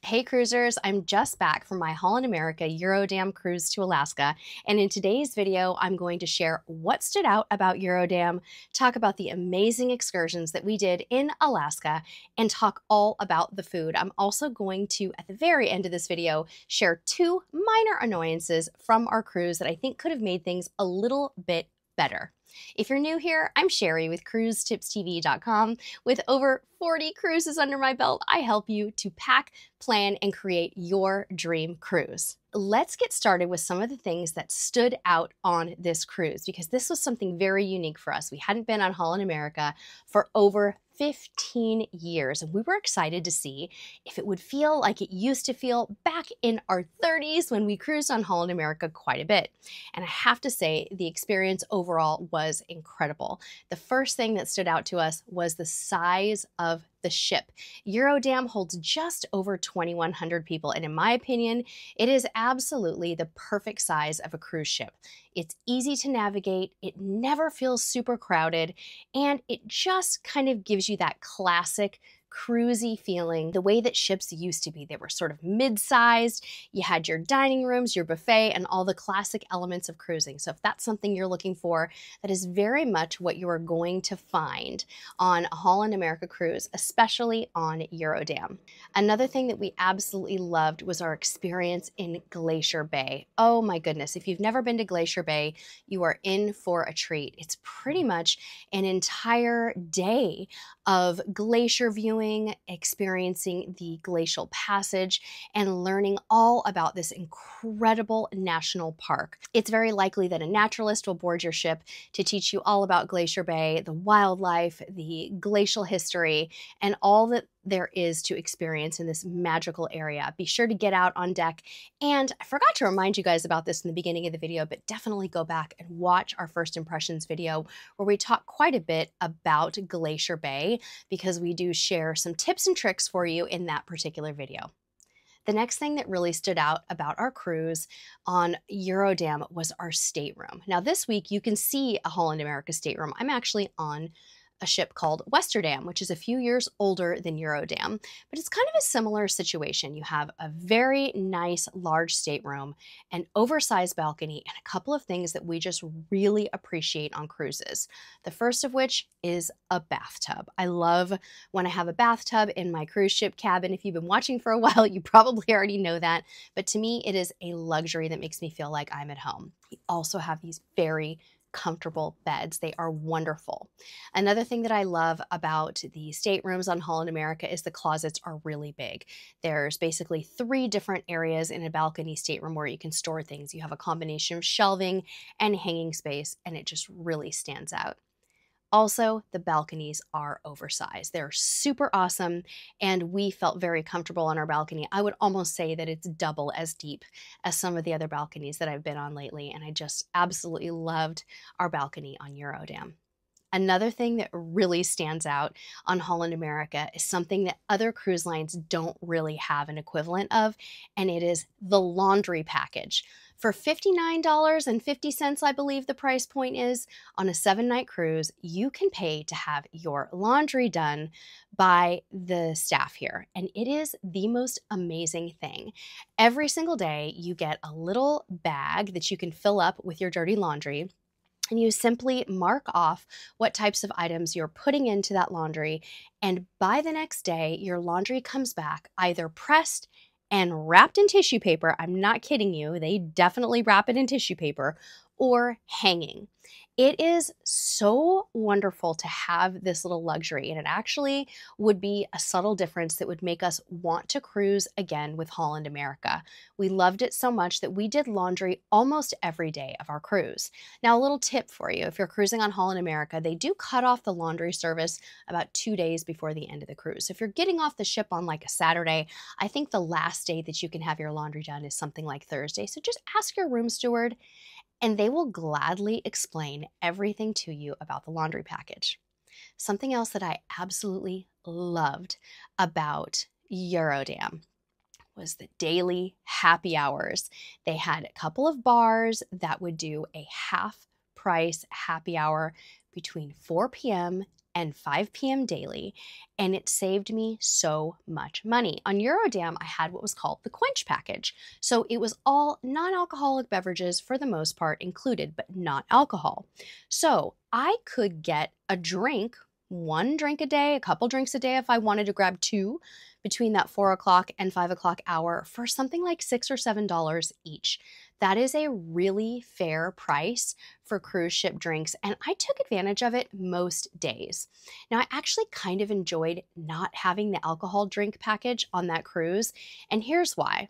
Hey cruisers, I'm just back from my Holland America Eurodam cruise to Alaska, and in today's video I'm going to share what stood out about Eurodam, talk about the amazing excursions that we did in Alaska, and talk all about the food. I'm also going to, at the very end of this video, share two minor annoyances from our cruise that I think could have made things a little bit better. If you're new here, I'm Sherry with CruiseTipsTV.com. With over 40 cruises under my belt, I help you to pack, plan, and create your dream cruise. Let's get started with some of the things that stood out on this cruise, because this was something very unique for us. We hadn't been on Holland America for over 15 years, and we were excited to see if it would feel like it used to feel back in our 30s when we cruised on Holland America quite a bit. And I have to say, the experience overall was incredible. The first thing that stood out to us was the size of the ship. Eurodam holds just over 2,100 people, and in my opinion, it is absolutely the perfect size of a cruise ship. It's easy to navigate, it never feels super crowded, and it just kind of gives you that classic cruisy feeling, the way that ships used to be. They were sort of mid-sized, you had your dining rooms, your buffet, and all the classic elements of cruising. So if that's something you're looking for, that is very much what you are going to find on a Holland America cruise, especially on Eurodam. Another thing that we absolutely loved was our experience in Glacier Bay. Oh my goodness, if you've never been to Glacier Bay, you are in for a treat. It's pretty much an entire day of glacier viewing, experiencing the glacial passage, and learning all about this incredible national park. It's very likely that a naturalist will board your ship to teach you all about Glacier Bay, the wildlife, the glacial history, and all that there is to experience in this magical area. Be sure to get out on deck. And I forgot to remind you guys about this in the beginning of the video, but definitely go back and watch our first impressions video where we talk quite a bit about Glacier Bay, because we do share some tips and tricks for you in that particular video. The next thing that really stood out about our cruise on Eurodam was our stateroom. Now this week you can see a Holland America stateroom. I'm actually on a ship called Westerdam, which is a few years older than Eurodam, but it's kind of a similar situation. You have a very nice large stateroom, an oversized balcony, and a couple of things that we just really appreciate on cruises. The first of which is a bathtub. I love when I have a bathtub in my cruise ship cabin. If you've been watching for a while, you probably already know that, but to me, it is a luxury that makes me feel like I'm at home. We also have these very comfortable beds. They are wonderful. Another thing that I love about the staterooms on Holland America is the closets are really big. There's basically 3 different areas in a balcony stateroom where you can store things. You have a combination of shelving and hanging space, and it just really stands out. Also, the balconies are oversized. They're super awesome, and we felt very comfortable on our balcony. I would almost say that it's double as deep as some of the other balconies that I've been on lately, and I just absolutely loved our balcony on Eurodam. Another thing that really stands out on Holland America is something that other cruise lines don't really have an equivalent of, and it is the laundry package. For $59.50, I believe the price point is, on a 7-night cruise, you can pay to have your laundry done by the staff here. And it is the most amazing thing. Every single day, you get a little bag that you can fill up with your dirty laundry, and you simply mark off what types of items you're putting into that laundry. And by the next day, your laundry comes back either pressed and wrapped in tissue paper. I'm not kidding you. They definitely wrap it in tissue paper, or hanging. It is so wonderful to have this little luxury, and it actually would be a subtle difference that would make us want to cruise again with Holland America. We loved it so much that we did laundry almost every day of our cruise. Now, a little tip for you, if you're cruising on Holland America, they do cut off the laundry service about 2 days before the end of the cruise. If you're getting off the ship on like a Saturday, I think the last day that you can have your laundry done is something like Thursday. So just ask your room steward, and they will gladly explain everything to you about the laundry package. Something else that I absolutely loved about Eurodam was the daily happy hours. They had a couple of bars that would do a half price happy hour between 4 p.m. and 5 p.m. daily, and it saved me so much money. On Eurodam, I had what was called the Quench package. So it was all non-alcoholic beverages for the most part included, but not alcohol. So I could get a drink, one drink a day, a couple drinks a day if I wanted to grab two between that 4 o'clock and 5 o'clock hour for something like $6 or $7 each. That is a really fair price for cruise ship drinks, and I took advantage of it most days. Now, I actually kind of enjoyed not having the alcohol drink package on that cruise, and here's why.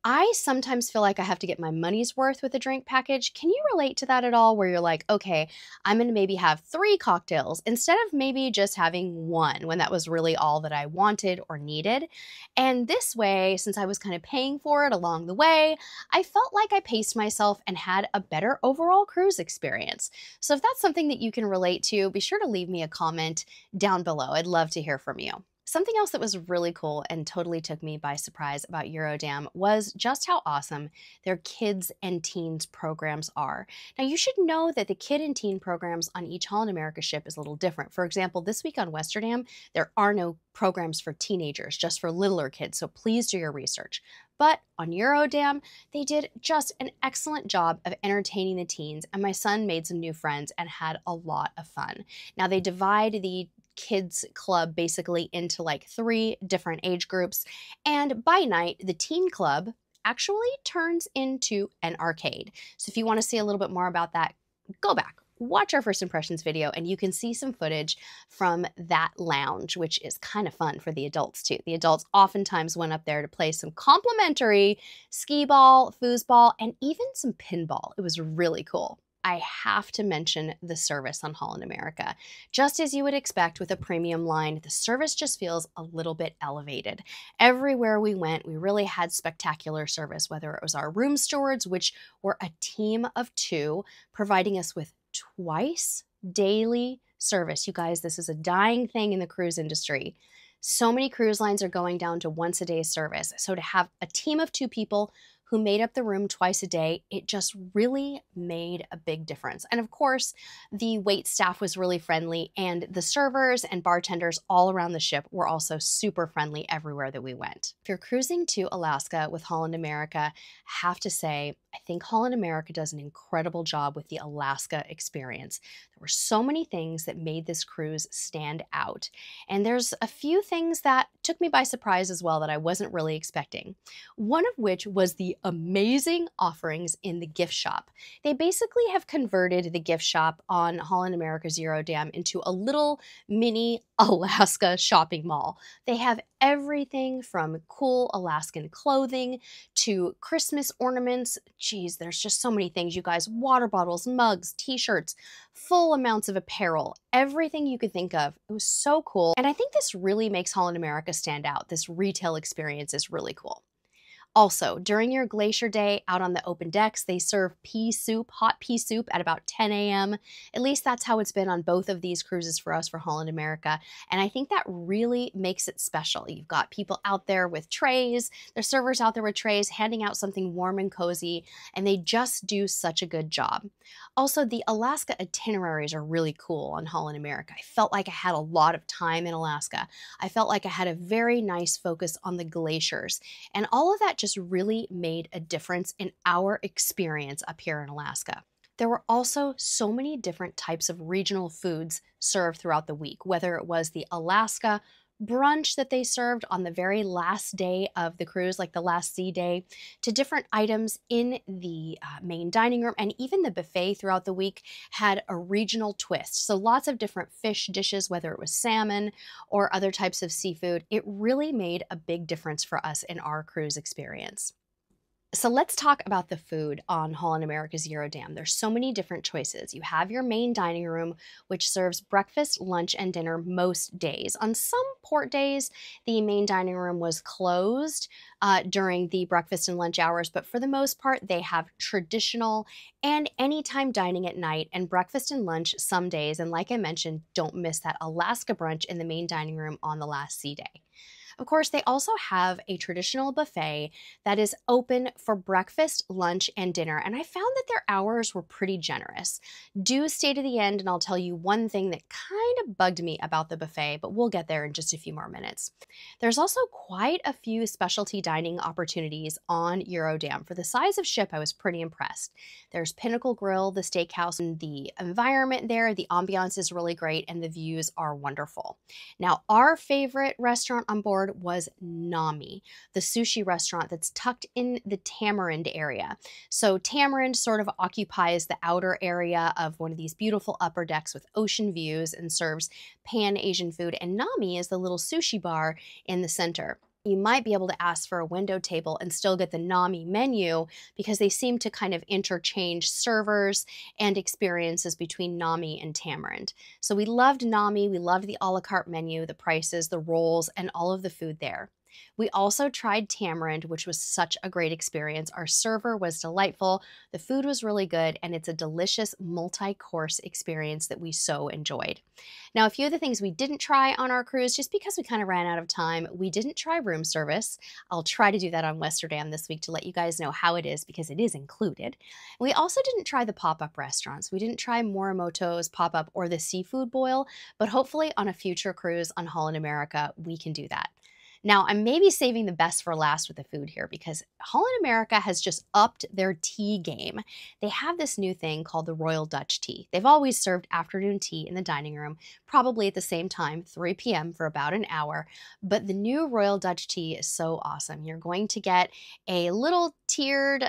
I sometimes feel like I have to get my money's worth with a drink package. Can you relate to that at all? Where you're like, okay, I'm going to maybe have 3 cocktails instead of maybe just having one when that was really all that I wanted or needed. And this way, since I was kind of paying for it along the way, I felt like I paced myself and had a better overall cruise experience. So if that's something that you can relate to, be sure to leave me a comment down below. I'd love to hear from you. Something else that was really cool and totally took me by surprise about Eurodam was just how awesome their kids and teens programs are. Now, you should know that the kid and teen programs on each Holland America ship is a little different. For example, this week on Westerdam, there are no programs for teenagers, just for littler kids, so please do your research. But on Eurodam, they did just an excellent job of entertaining the teens, and my son made some new friends and had a lot of fun. Now, they divide the kids club basically into like 3 different age groups, and by night the teen club actually turns into an arcade. So if you want to see a little bit more about that, go back, watch our first impressions video, and you can see some footage from that lounge, which is kind of fun for the adults too. The adults oftentimes went up there to play some complimentary skee ball, foosball, and even some pinball. It was really cool. I have to mention the service on Holland America. Just as you would expect with a premium line, the service just feels a little bit elevated. Everywhere we went, we really had spectacular service, whether it was our room stewards, which were a team of 2, providing us with twice daily service. You guys, this is a dying thing in the cruise industry. So many cruise lines are going down to once a day service. So to have a team of 2 people who made up the room twice a day, it just really made a big difference. And of course, the wait staff was really friendly, and the servers and bartenders all around the ship were also super friendly everywhere that we went. If you're cruising to Alaska with Holland America, I have to say, I think Holland America does an incredible job with the Alaska experience. There were so many things that made this cruise stand out. And there's a few things that took me by surprise as well that I wasn't really expecting. One of which was the amazing offerings in the gift shop. They basically have converted the gift shop on Holland America's Eurodam into a little mini Alaska shopping mall. They have everything from cool Alaskan clothing to Christmas ornaments. Geez, there's just so many things, you guys. Water bottles, mugs, t-shirts, full amounts of apparel, everything you could think of. It was so cool. And I think this really makes Holland America stand out. This retail experience is really cool. Also, during your Glacier day out on the open decks, they serve pea soup, hot pea soup at about 10 a.m. At least that's how it's been on both of these cruises for us for Holland America. And I think that really makes it special. You've got people out there with trays, there's servers out there with trays, handing out something warm and cozy, and they just do such a good job. Also, the Alaska itineraries are really cool on Holland America. I felt like I had a lot of time in Alaska. I felt like I had a very nice focus on the glaciers, and all of that just really made a difference in our experience up here in Alaska. There were also so many different types of regional foods served throughout the week, whether it was the Alaska brunch that they served on the very last day of the cruise, like the last sea day, to different items in the main dining room, and even the buffet throughout the week had a regional twist. So lots of different fish dishes, whether it was salmon or other types of seafood. It really made a big difference for us in our cruise experience. So let's talk about the food on Holland America's Eurodam. There's so many different choices. You have your main dining room, which serves breakfast, lunch, and dinner most days. On some port days, the main dining room was closed during the breakfast and lunch hours, but for the most part, they have traditional and anytime dining at night and breakfast and lunch some days. And like I mentioned, don't miss that Alaska brunch in the main dining room on the last sea day. Of course, they also have a traditional buffet that is open for breakfast, lunch, and dinner, and I found that their hours were pretty generous. Do stay to the end, and I'll tell you one thing that kind of bugged me about the buffet, but we'll get there in just a few more minutes. There's also quite a few specialty dining opportunities on Eurodam. For the size of ship, I was pretty impressed. There's Pinnacle Grill, the steakhouse, and the environment there, the ambiance is really great, and the views are wonderful. Now, our favorite restaurant on board was Nami, the sushi restaurant that's tucked in the Tamarind area. So Tamarind sort of occupies the outer area of one of these beautiful upper decks with ocean views and serves Pan-Asian food, and Nami is the little sushi bar in the center. You might be able to ask for a window table and still get the Nami menu because they seem to kind of interchange servers and experiences between Nami and Tamarind. So we loved Nami, we loved the a la carte menu, the prices, the rolls, and all of the food there. We also tried Tamarind, which was such a great experience. Our server was delightful, the food was really good, and it's a delicious multi-course experience that we so enjoyed. Now, a few of the things we didn't try on our cruise, just because we kind of ran out of time, we didn't try room service. I'll try to do that on Westerdam this week to let you guys know how it is because it is included. We also didn't try the pop-up restaurants. We didn't try Morimoto's pop-up or the seafood boil, but hopefully on a future cruise on Holland America, we can do that. Now, I'm maybe saving the best for last with the food here because Holland America has just upped their tea game. They have this new thing called the Royal Dutch Tea. They've always served afternoon tea in the dining room, probably at the same time, 3 p.m. for about an hour. But the new Royal Dutch Tea is so awesome. You're going to get a little tiered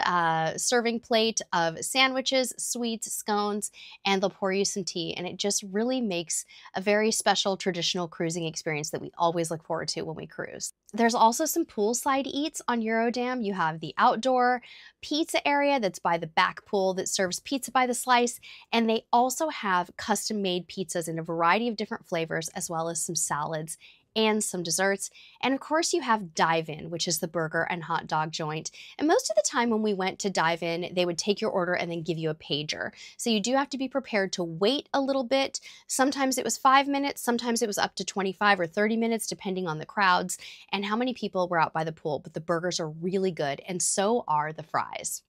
serving plate of sandwiches, sweets, scones, and they'll pour you some tea. And it just really makes a very special traditional cruising experience that we always look forward to when we cruise. There's also some poolside eats on Eurodam. You have the outdoor pizza area that's by the back pool that serves pizza by the slice, and they also have custom-made pizzas in a variety of different flavors, as well as some salads and some desserts. And of course you have Dive In, which is the burger and hot dog joint. And most of the time when we went to Dive In, they would take your order and then give you a pager. So you do have to be prepared to wait a little bit. Sometimes it was 5 minutes, sometimes it was up to 25 or 30 minutes, depending on the crowds and how many people were out by the pool. But the burgers are really good, and so are the fries.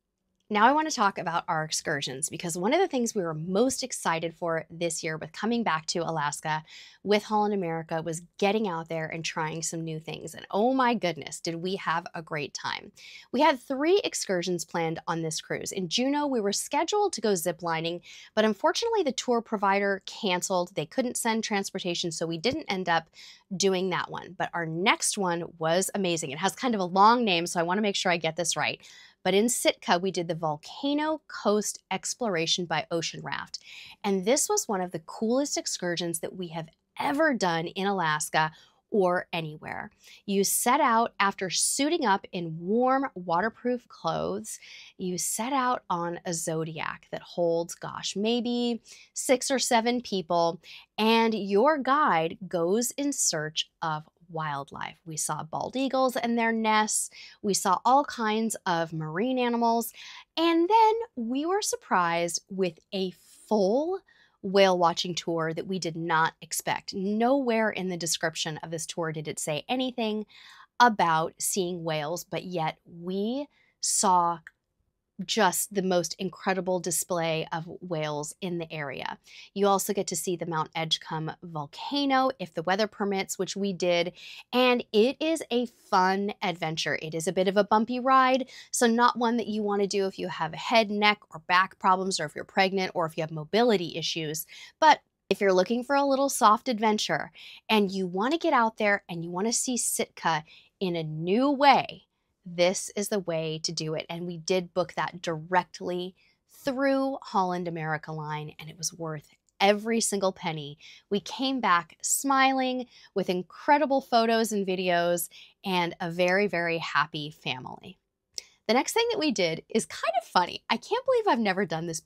Now I want to talk about our excursions because one of the things we were most excited for this year with coming back to Alaska with Holland America was getting out there and trying some new things. And oh my goodness, did we have a great time. We had 3 excursions planned on this cruise. In Juneau, we were scheduled to go ziplining, but unfortunately the tour provider canceled. They couldn't send transportation, so we didn't end up doing that one. But our next one was amazing. It has kind of a long name, so I want to make sure I get this right. But in Sitka, we did the Volcano Coast Exploration by Ocean Raft. And this was one of the coolest excursions that we have ever done in Alaska or anywhere. You set out after suiting up in warm, waterproof clothes. You set out on a Zodiac that holds, gosh, maybe 6 or 7 people, and your guide goes in search of wildlife. We saw bald eagles and their nests. We saw all kinds of marine animals. And then we were surprised with a full whale watching tour that we did not expect. Nowhere in the description of this tour did it say anything about seeing whales, but yet we saw just the most incredible display of whales in the area. You also get to see the Mount Edgecumbe volcano if the weather permits, which we did, and it is a fun adventure. It is a bit of a bumpy ride, so not one that you want to do if you have head, neck, or back problems, or if you're pregnant, or if you have mobility issues, but if you're looking for a little soft adventure and you want to get out there and you want to see Sitka in a new way, this is the way to do it. And we did book that directly through Holland America Line, and it was worth every single penny. We came back smiling with incredible photos and videos and a very, very happy family. The next thing that we did is kind of funny. I can't believe I've never done this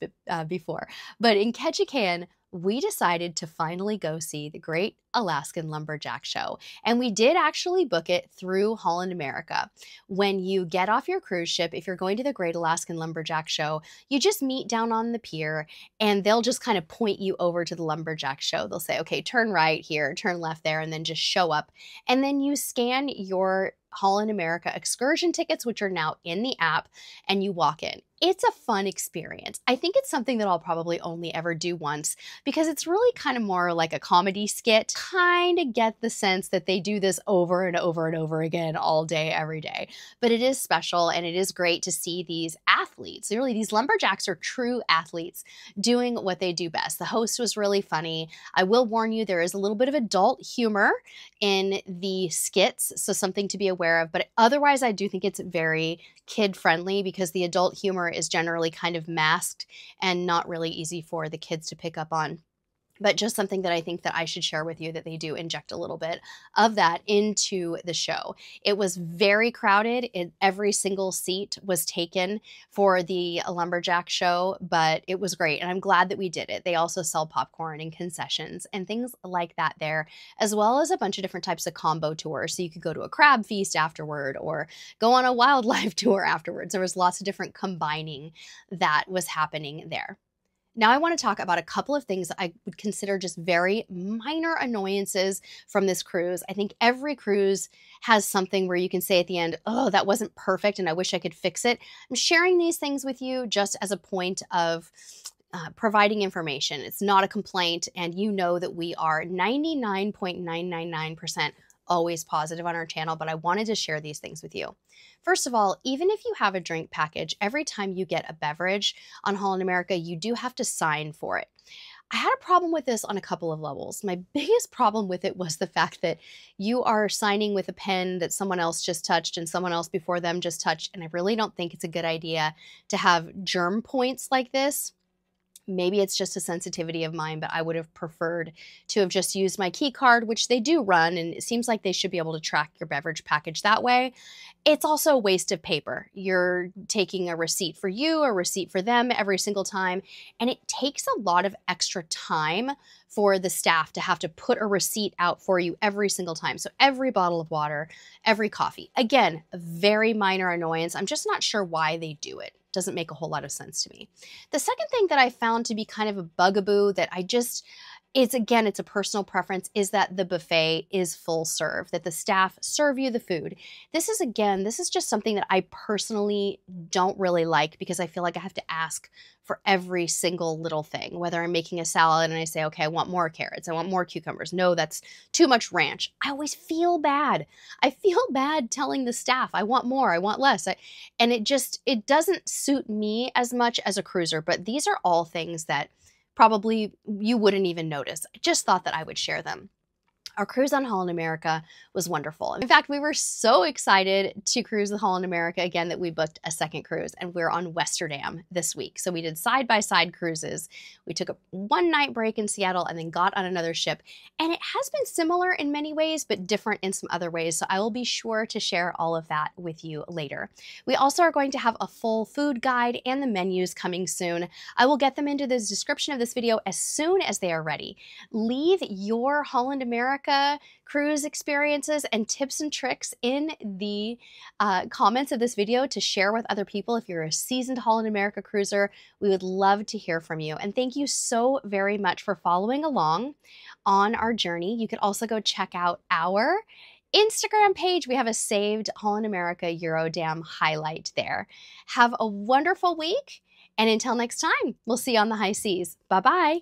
before, but in Ketchikan, we decided to finally go see the great Alaskan Lumberjack Show. And we did actually book it through Holland America. When you get off your cruise ship, if you're going to the Great Alaskan Lumberjack Show, you just meet down on the pier and they'll just kind of point you over to the Lumberjack Show. They'll say, okay, turn right here, turn left there, and then just show up. And then you scan your Holland America excursion tickets, which are now in the app, and you walk in. It's a fun experience. I think it's something that I'll probably only ever do once because it's really kind of more like a comedy skit. Kind of get the sense that they do this over and over and over again all day, every day. But it is special and it is great to see these athletes. Really, these lumberjacks are true athletes doing what they do best. The host was really funny. I will warn you, there is a little bit of adult humor in the skits, so something to be aware of. But otherwise, I do think it's very kid-friendly because the adult humor is generally kind of masked and not really easy for the kids to pick up on. But just something that I think that I should share with you, that they do inject a little bit of that into the show. It was very crowded. Every single seat was taken for the Lumberjack Show, but it was great. And I'm glad that we did it. They also sell popcorn and concessions and things like that there, as well as a bunch of different types of combo tours. So you could go to a crab feast afterward or go on a wildlife tour afterwards. There was lots of different combining that was happening there. Now I want to talk about a couple of things that I would consider just very minor annoyances from this cruise. I think every cruise has something where you can say at the end, oh, that wasn't perfect and I wish I could fix it. I'm sharing these things with you just as a point of providing information. It's not a complaint, and you know that we are 99.999% always positive on our channel, but I wanted to share these things with you. First of all, even if you have a drink package, every time you get a beverage on Holland America, you do have to sign for it. I had a problem with this on a couple of levels. My biggest problem with it was the fact that you are signing with a pen that someone else just touched and someone else before them just touched, and I really don't think it's a good idea to have germ points like this. Maybe it's just a sensitivity of mine, but I would have preferred to have just used my key card, which they do run, and it seems like they should be able to track your beverage package that way. It's also a waste of paper. You're taking a receipt for you, a receipt for them every single time, and it takes a lot of extra time for the staff to have to put a receipt out for you every single time. So every bottle of water, every coffee. Again, a very minor annoyance. I'm just not sure why they do it. Doesn't make a whole lot of sense to me. The second thing that I found to be kind of a bugaboo that it's a personal preference, is that the buffet is full serve, that the staff serve you the food. This is just something that I personally don't really like because I feel like I have to ask for every single little thing, whether I'm making a salad and I say, okay, I want more carrots, I want more cucumbers. No, that's too much ranch. I always feel bad. I feel bad telling the staff, I want more, I want less. And it doesn't suit me as much as a cruiser, but these are all things that probably you wouldn't even notice. I just thought that I would share them. Our cruise on Holland America was wonderful. In fact, we were so excited to cruise the Holland America again that we booked a second cruise, and we're on Westerdam this week. So we did side-by-side cruises. We took a one-night break in Seattle and then got on another ship. And it has been similar in many ways, but different in some other ways. So I will be sure to share all of that with you later. We also are going to have a full food guide and the menus coming soon. I will get them into the description of this video as soon as they are ready. Leave your Holland America cruise experiences and tips and tricks in the comments of this video to share with other people. If you're a seasoned Holland America cruiser, we would love to hear from you. And thank you so very much for following along on our journey. You could also go check out our Instagram page. We have a saved Holland America Eurodam highlight there. Have a wonderful week, and until next time, we'll see you on the high seas. Bye-bye.